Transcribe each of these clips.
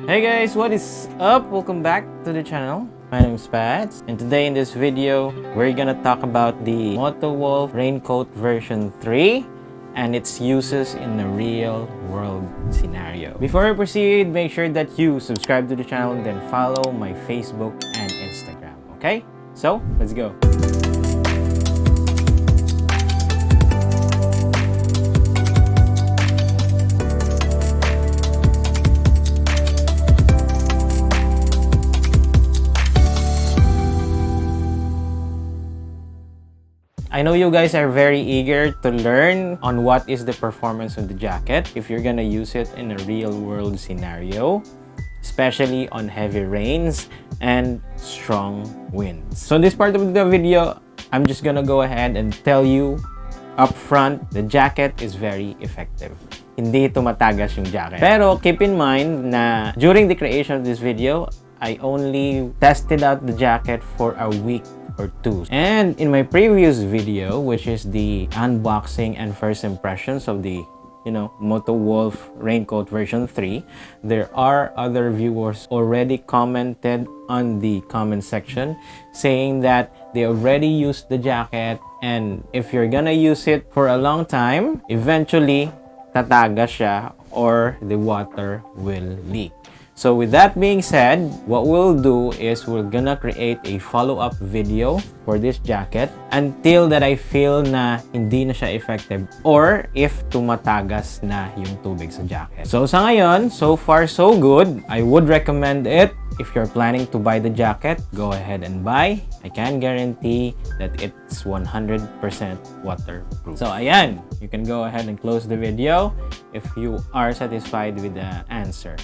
Hey guys, what is up? Welcome back to the channel. My name is Pats, and today in this video, we're gonna talk about the Motowolf Raincoat version 3 and its uses in a real world scenario. Before I proceed, make sure that you subscribe to the channel and then follow my Facebook and Instagram, okay? So, let's go. I know you guys are very eager to learn on what is the performance of the jacket if you're gonna use it in a real-world scenario, especially on heavy rains and strong winds. So in this part of the video, I'm just gonna go ahead and tell you up front, the jacket is very effective. Hindi tumatagas yung jacket. Pero keep in mind na during the creation of this video, I only tested out the jacket for a week or two. And in my previous video, which is the unboxing and first impressions of the Motowolf Raincoat version 3, there are other viewers already commented on the comment section saying that they already used the jacket, and if you're gonna use it for a long time, eventually tatagas siya or the water will leak. So with that being said, what we'll do is we're gonna create a follow-up video for this jacket until that I feel na hindi na siya effective or if tumatagas na yung tubig sa jacket. So sa ngayon, so far so good. I would recommend it. If you're planning to buy the jacket, go ahead and buy. I can guarantee that it's 100% waterproof. So ayan, you can go ahead and close the video if you are satisfied with the answer.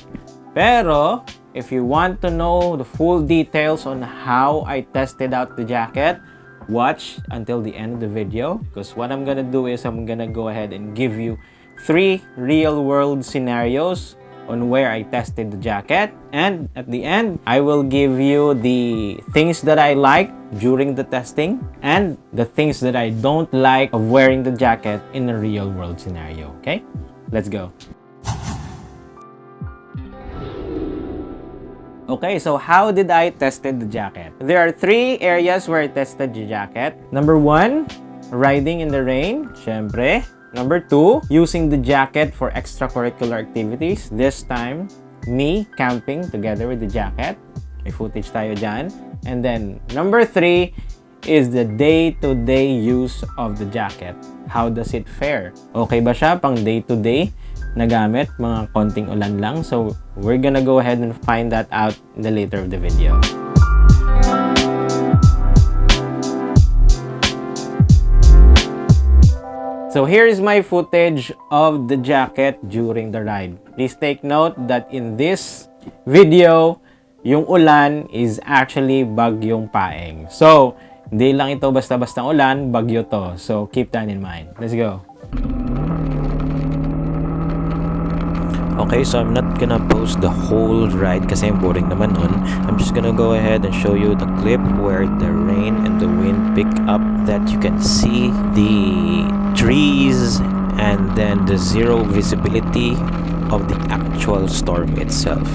Pero, if you want to know the full details on how I tested out the jacket, watch until the end of the video, because what I'm gonna do is I'm gonna go ahead and give you 3 real-world scenarios on where I tested the jacket, and at the end, I will give you the things that I like during the testing and the things that I don't like of wearing the jacket in a real-world scenario, okay? Let's go. Okay, so how did I tested the jacket? There are 3 areas where I tested the jacket. Number 1, riding in the rain, syempre. Number 2, using the jacket for extracurricular activities. This time, me camping together with the jacket. May footage tayo dyan. And then, number 3 is the day-to-day use of the jacket. How does it fare? Okay ba siya pang day-to-day na gamit, mga konting ulan lang? So, we're gonna go ahead and find that out in the later of the video. So, here is my footage of the jacket during the ride. Please take note that in this video, yung ulan is actually Bagyong Paeng. So, hindi lang ito basta-basta ulan, bagyo to. So, keep that in mind. Let's go. Okay, so I'm not gonna post the whole ride kasi boring naman nun. I'm just gonna go ahead and show you the clip where the rain and the wind pick up, that you can see the trees and then the zero visibility of the actual storm itself.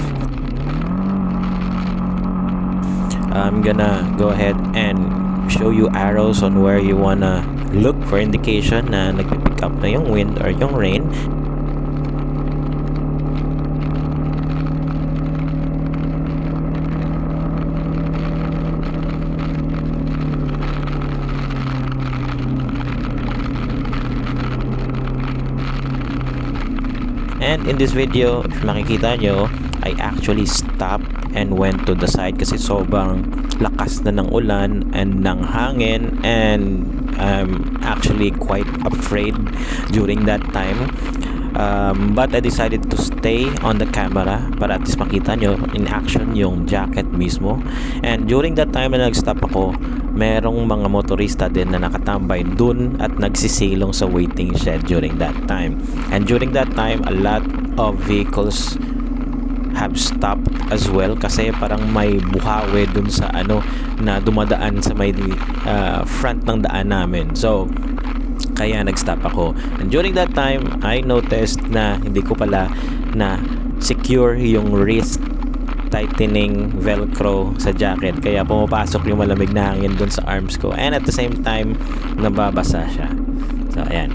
I'm gonna go ahead and show you arrows on where you wanna look for indication na nagpipick up na yung wind or yung rain. And in this video, if makikita nyo, I actually stopped and went to the side kasi sobrang lakas na ng ulan and ng hangin, and I'm actually quite afraid during that time. But I decided to stay on the camera para at least makita nyo in action yung jacket mismo. And during that time na nag-stop ako, merong mga motorista din na nakatambay dun at nagsisilong sa waiting shed during that time. And during that time, a lot of vehicles have stopped as well kasi parang may buhawe dun sa na dumadaan sa may front ng daan namin. So, kaya nag-stop ako. And during that time, I noticed na hindi ko pala na secure yung wrist tightening velcro sa jacket, kaya pumapasok yung malamig na hangin dun sa arms ko, and at the same time nababasa siya. So ayan.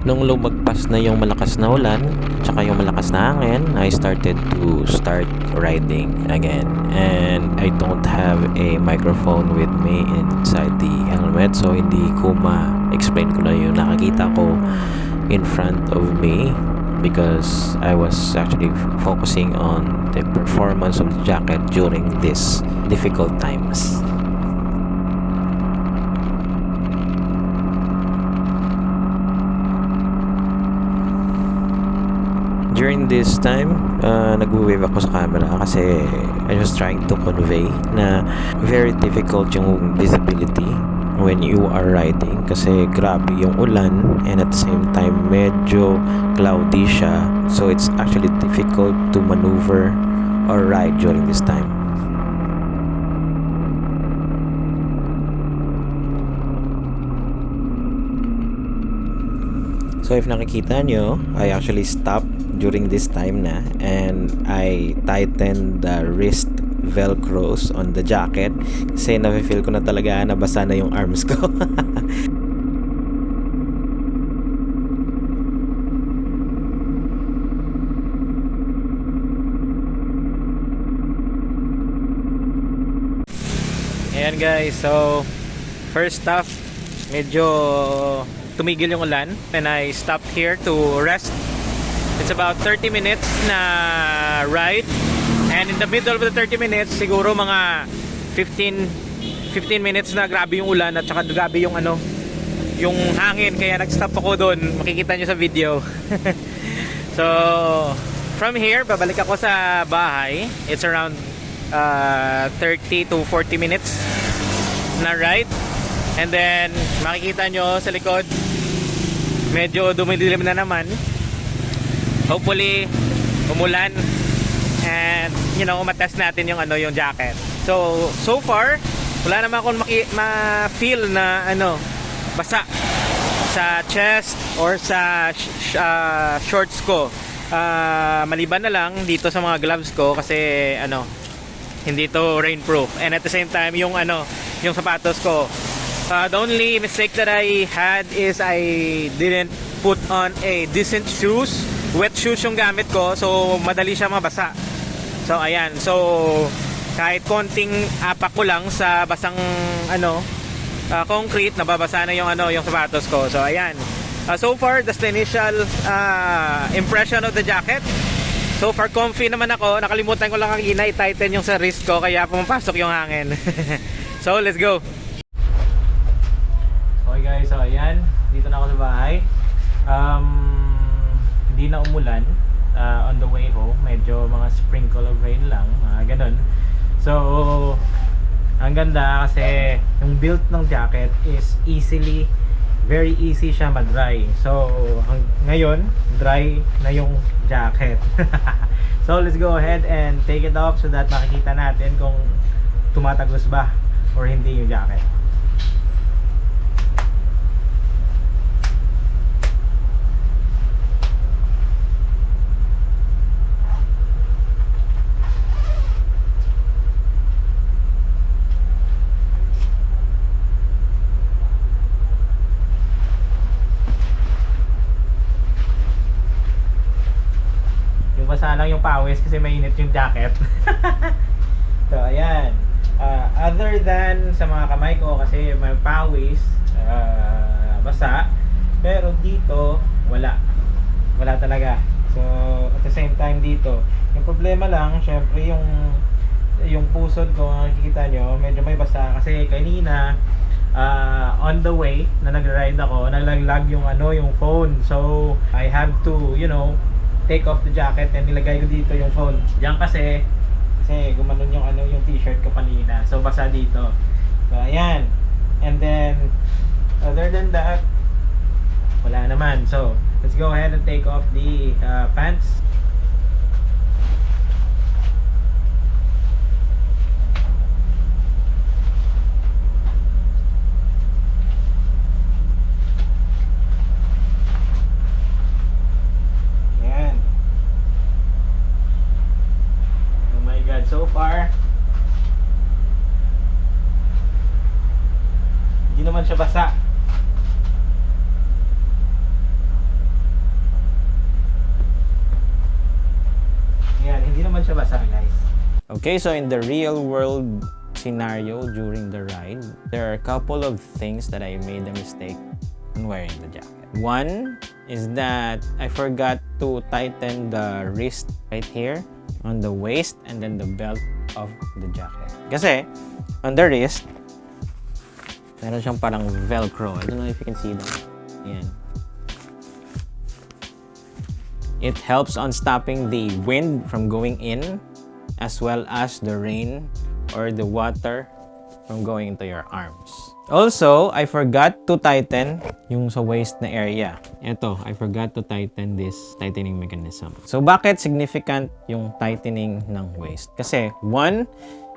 Nung lumagpas na yung malakas na ulan, tsaka yung malakas na hangin, I started riding again. And I don't have a microphone with me inside the helmet, so hindi ko ma-explain ko na yung nakakita ko in front of me, because I was actually focusing on the performance of the jacket during these difficult times. During this time, nag-wave ako sa camera kasi I was trying to convey na very difficult yung visibility when you are riding, kasi grabe yung ulan, and at the same time medyo cloudy siya, so it's actually difficult to maneuver or ride during this time. So if nakikita nyo, I actually stopped during this time na, and I tightened the wrist velcros on the jacket kasi nafe-feel ko na talaga nabasa na yung arms ko. Ayan guys, so first stop, medyo tumigil yung ulan, and I stopped here to rest. It's about 30 minutes na ride, and in the middle of the 30 minutes siguro mga 15 minutes na grabe yung ulan at saka grabe yung yung hangin, kaya nag-stop ako doon. Makikita nyo sa video. So from here babalik ako sa bahay. It's around 30 to 40 minutes na ride, and then makikita nyo sa likod medyo dumidilim na naman. Hopefully umulan, and matest natin yung yung jacket. So far wala naman akong ma-feel na basa sa chest or sa shorts ko. Maliban na lang dito sa mga gloves ko kasi hindi to rainproof, and at the same time yung sapatos ko. The only mistake that I had is I didn't put on a decent shoes. Wet shoes yung gamit ko, so madali siya mabasa. So ayan, so kahit konting apak ko lang sa basang concrete, nababasa na yung yung sapatos ko. So ayan, so far that's the initial impression of the jacket. So far comfy naman ako. Nakalimutan ko lang kanina i-tighten yung sa wrist ko, kaya pumapasok yung hangin. So let's go. Okay guys, so ayan, dito na ako sa bahay. Hindi na umulan on the way home. Medyo mga sprinkle of rain lang, mga ganun. So ang ganda kasi yung build ng jacket is very easy siya mag-dry. So ngayon dry na yung jacket. So let's go ahead and take it off so that makikita natin kung tumatagos ba or hindi yung jacket. Basa lang yung pawis kasi mainit yung jacket. So ayan, other than sa mga kamay ko kasi may pawis, basa, pero dito wala talaga. So at the same time dito yung problema lang syempre yung pusod ko, nakikita nyo medyo may basa kasi kanina on the way na nag-ride ako, nalaglag yung yung phone. So I have to take off the jacket and nilagay ko dito yung phone. Diyan kasi gumanon yung yung t-shirt ko kanina. So basa dito. So ayan. And then other than that, wala naman. So, let's go ahead and take off the pants. Yan. Oh my God, so far hindi naman siya basa. Yan, hindi naman siya basa, guys. Okay, so in the real world scenario during the ride, there are a couple of things that I made a mistake on wearing the jacket. One is that I forgot to tighten the wrist right here on the waist and then the belt of the jacket. Kasi on the wrist, meron siyang parang velcro. I don't know if you can see that. Ayan. It helps on stopping the wind from going in as well as the rain or the water from going into your arms. Also, I forgot to tighten yung sa waist na area. Ito, I forgot to tighten this tightening mechanism. So, bakit significant yung tightening ng waist? Kasi, one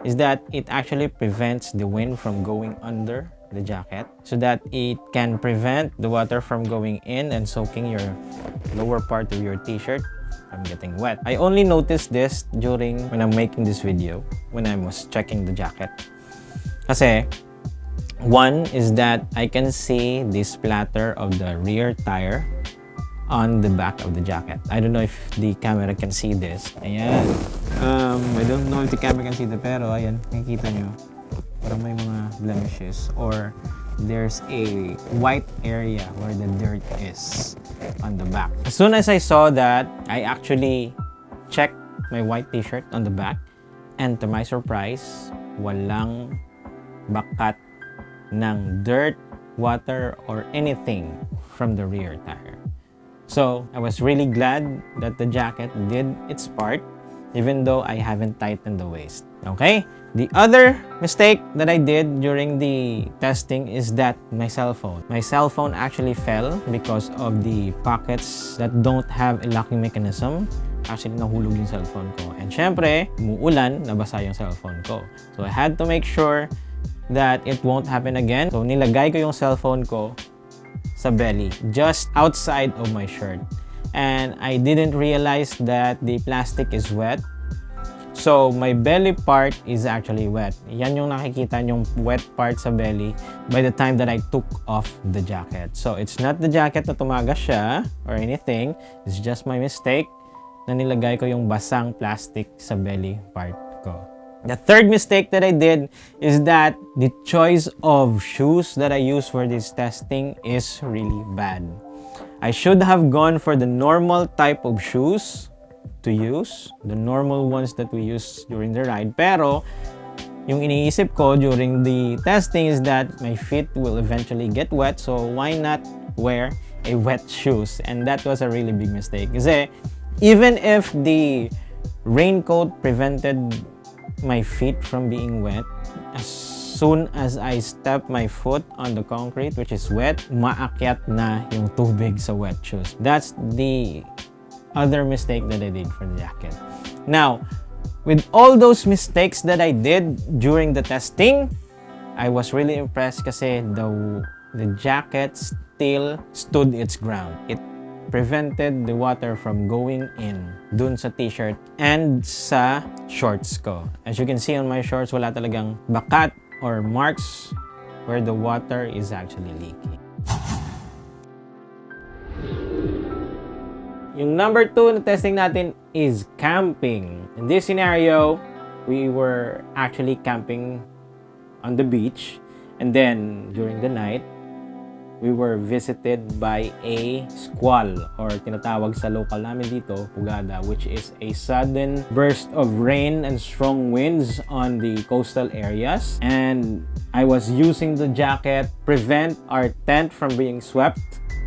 is that it actually prevents the wind from going under the jacket so that it can prevent the water from going in and soaking your lower part of your t-shirt from getting wet. I only noticed this when I'm making this video, when I was checking the jacket. Kasi, one is that I can see the splatter of the rear tire on the back of the jacket. I don't know if the camera can see this. Ayan. I don't know if the camera can see the pero ayan, nakikita nyo. Parang may mga blemishes or there's a white area where the dirt is on the back. As soon as I saw that, I actually checked my white t-shirt on the back and to my surprise, walang bakat ng dirt, water, or anything from the rear tire. So, I was really glad that the jacket did its part even though I haven't tightened the waist. Okay? The other mistake that I did during the testing is that my cell phone. My cell phone actually fell because of the pockets that don't have a locking mechanism. Actually, nahulog yung cellphone ko. And syempre, umuulan, nabasa yung cellphone ko. So, I had to make sure that it won't happen again. So, nilagay ko yung cellphone ko sa belly, just outside of my shirt. And I didn't realize that the plastic is wet. So, my belly part is actually wet. Yan yung nakikita yung wet part sa belly by the time that I took off the jacket. So, it's not the jacket na tumagas siya or anything. It's just my mistake na nilagay ko yung basang plastic sa belly part ko. The third mistake that I did is that the choice of shoes that I use for this testing is really bad. I should have gone for the normal type of shoes to use, the normal ones that we use during the ride. Pero, yung iniisip ko during the testing is that my feet will eventually get wet, so why not wear a wet shoes? And that was a really big mistake. Kasi, even if the raincoat prevented my feet from being wet, as soon as I step my foot on the concrete, which is wet, maakyat na yung tubig sa wet shoes. That's the other mistake that I did for the jacket. Now, with all those mistakes that I did during the testing, I was really impressed kasi the jacket still stood its ground. It prevented the water from going in dun sa t-shirt and sa shorts ko. As you can see on my shorts, wala talagang bakat or marks where the water is actually leaking. Yung number 2 na testing natin is camping. In this scenario, we were actually camping on the beach, and then during the night, we were visited by a squall, or tinatawag sa local namin dito, pugada, which is a sudden burst of rain and strong winds on the coastal areas. And I was using the jacket prevent our tent from being swept.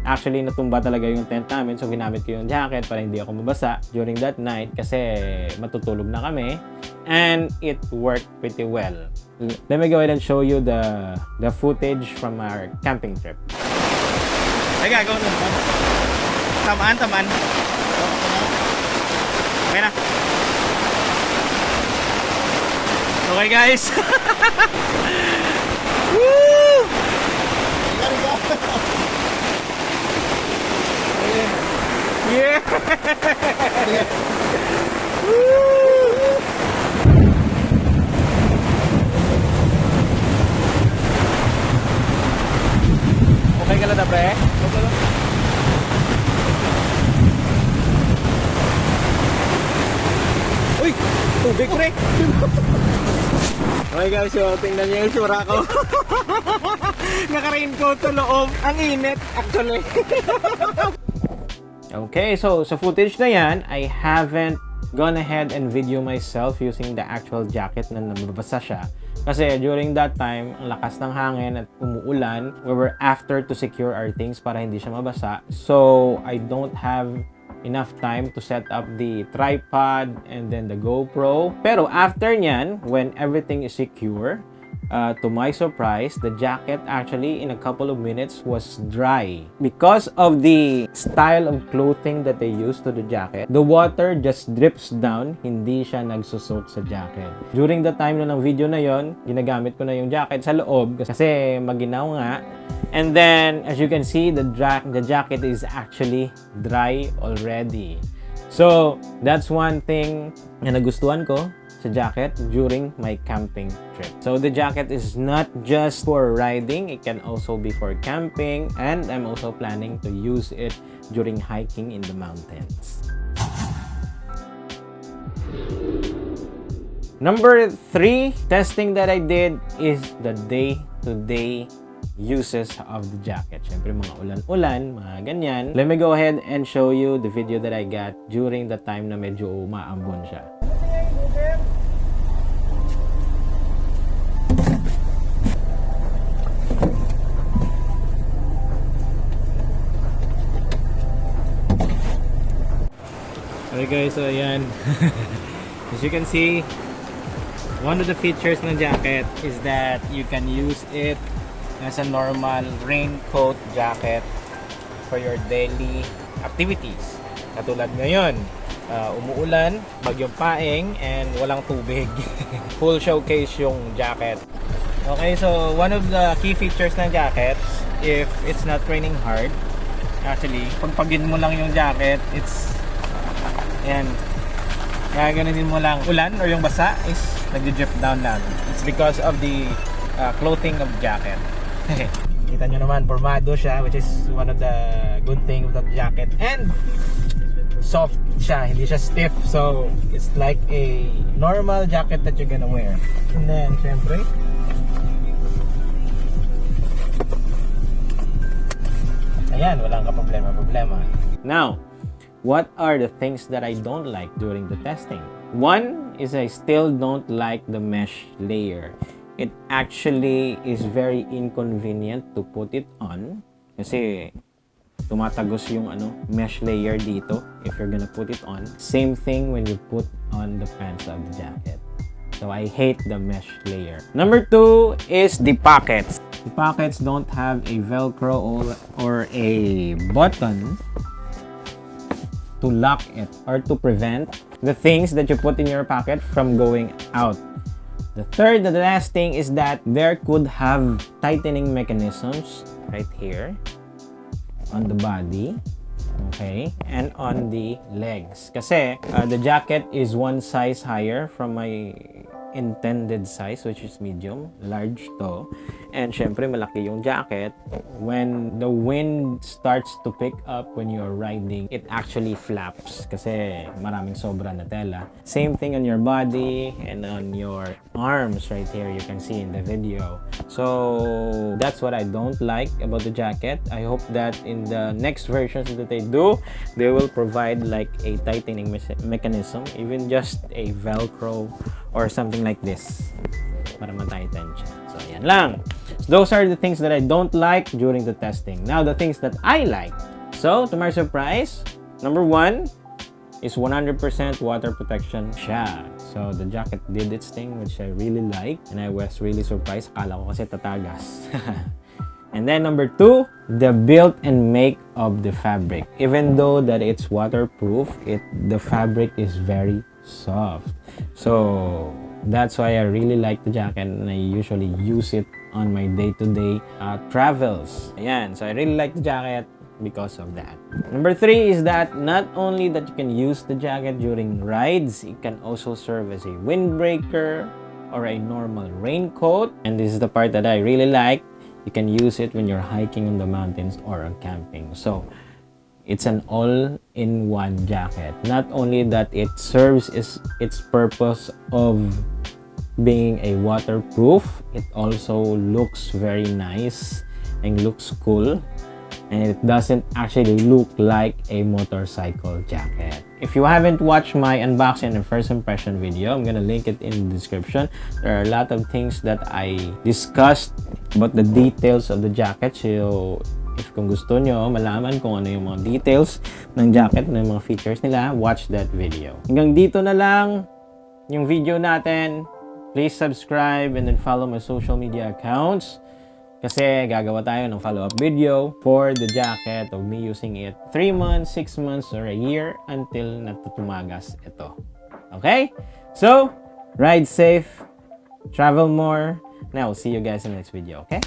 Actually, natumba talaga yung tent namin, so ginamit ko yung jacket para hindi ako mabasa during that night kasi matutulog na kami. And it worked pretty well. Let me go ahead and show you the footage from our camping trip. Teka, go nun. Tamaan, tamaan. Okay na. Okay guys. Woo! Yeah! Woo! Okay ka lang na, pre? Uy! Tubig, pre! Okay guys, so tingnan niyo yung sura ko. Naka-raincoat sa loob. Ang init, actually. Okay, so sa footage na yan, I haven't gone ahead and video myself using the actual jacket na nababasa siya. Kasi during that time, ang lakas ng hangin at umuulan, we were after to secure our things para hindi siya mabasa. So, I don't have enough time to set up the tripod and then the GoPro. Pero after nyan, when everything is secure, to my surprise, the jacket actually in a couple of minutes was dry. Because of the style of clothing that they use to the jacket, the water just drips down, hindi siya nagsusok sa jacket. During the time na ng video na yon, ginagamit ko na yung jacket sa loob kasi maginaw nga. And then, as you can see, the jacket is actually dry already. So, that's one thing na nagustuhan ko sa jacket during my camping trip. So, the jacket is not just for riding, it can also be for camping, and I'm also planning to use it during hiking in the mountains. Number 3 testing that I did is the day-to-day uses of the jacket. Siyempre, mga ulan-ulan, mga ganyan. Let me go ahead and show you the video that I got during the time na medyo umaambon siya. Okay guys, so ayan. As you can see, one of the features ng jacket is that you can use it as a normal raincoat jacket for your daily activities. Katulad ngayon, umuulan, bagyong Paeng, and walang tubig. Full showcase yung jacket. Okay, so one of the key features ng jacket, if it's not raining hard, actually, pagpagin mo lang yung jacket, it's, yan, gaganunin mo lang ulan or yung basa is nag-drip down lang. It's because of the clothing of jacket. Kita nyo naman, formado siya, which is one of the good thing of that jacket. And soft siya, hindi siya stiff. So, it's like a normal jacket that you're gonna wear. And then, syempre, ayan, walang ka-problema. Now, what are the things that I don't like during the testing? One is I still don't like the mesh layer. It actually is very inconvenient to put it on kasi tumatagos yung mesh layer dito if you're gonna put it on. Same thing when you put on the pants of the jacket. So I hate the mesh layer. Number 2 is the pockets. The pockets don't have a velcro or a button to lock it or to prevent the things that you put in your pocket from going out. The third and the last thing is that there could have tightening mechanisms right here on the body, okay, and on the legs. Kasi the jacket is one size higher from my intended size, which is medium, large to. And syempre, malaki yung jacket. When the wind starts to pick up when you're riding, it actually flaps kasi maraming sobra na tela. Same thing on your body and on your arms right here, you can see in the video. So, that's what I don't like about the jacket. I hope that in the next versions that they do, they will provide like a tightening mechanism, even just a velcro or something like this para ma-tighten siya. So, yan lang. So, those are the things that I don't like during the testing. Now, the things that I like. So, to my surprise, number 1 is 100% water protection siya. So, the jacket did its thing, which I really like. And I was really surprised. Akala ko kasi tatagas. And then number 2, the build and make of the fabric. Even though that it's waterproof, the fabric is very soft. So that's why I really like the jacket, and I usually use it on my day-to-day travels. Ayan, so I really like the jacket because of that. Number 3 is that not only that you can use the jacket during rides, it can also serve as a windbreaker or a normal raincoat. And this is the part that I really like. You can use it when you're hiking on the mountains or on camping. So it's an all-in-one jacket. Not only that it serves its purpose of being a waterproof, it also looks very nice and looks cool. And it doesn't actually look like a motorcycle jacket. If you haven't watched my unboxing and first impression video, I'm gonna link it in the description. There are a lot of things that I discussed about the details of the jacket. So if kung gusto nyo malaman kung ano yung mga details ng jacket, ng mga features nila, watch that video. Hanggang dito na lang yung video natin. Please subscribe and then follow my social media accounts. Kasi gagawa tayo ng follow-up video for the jacket of me using it 3 months, 6 months, or a year until natutumagas ito. Okay? So, ride safe, travel more, and I will see you guys in the next video, okay?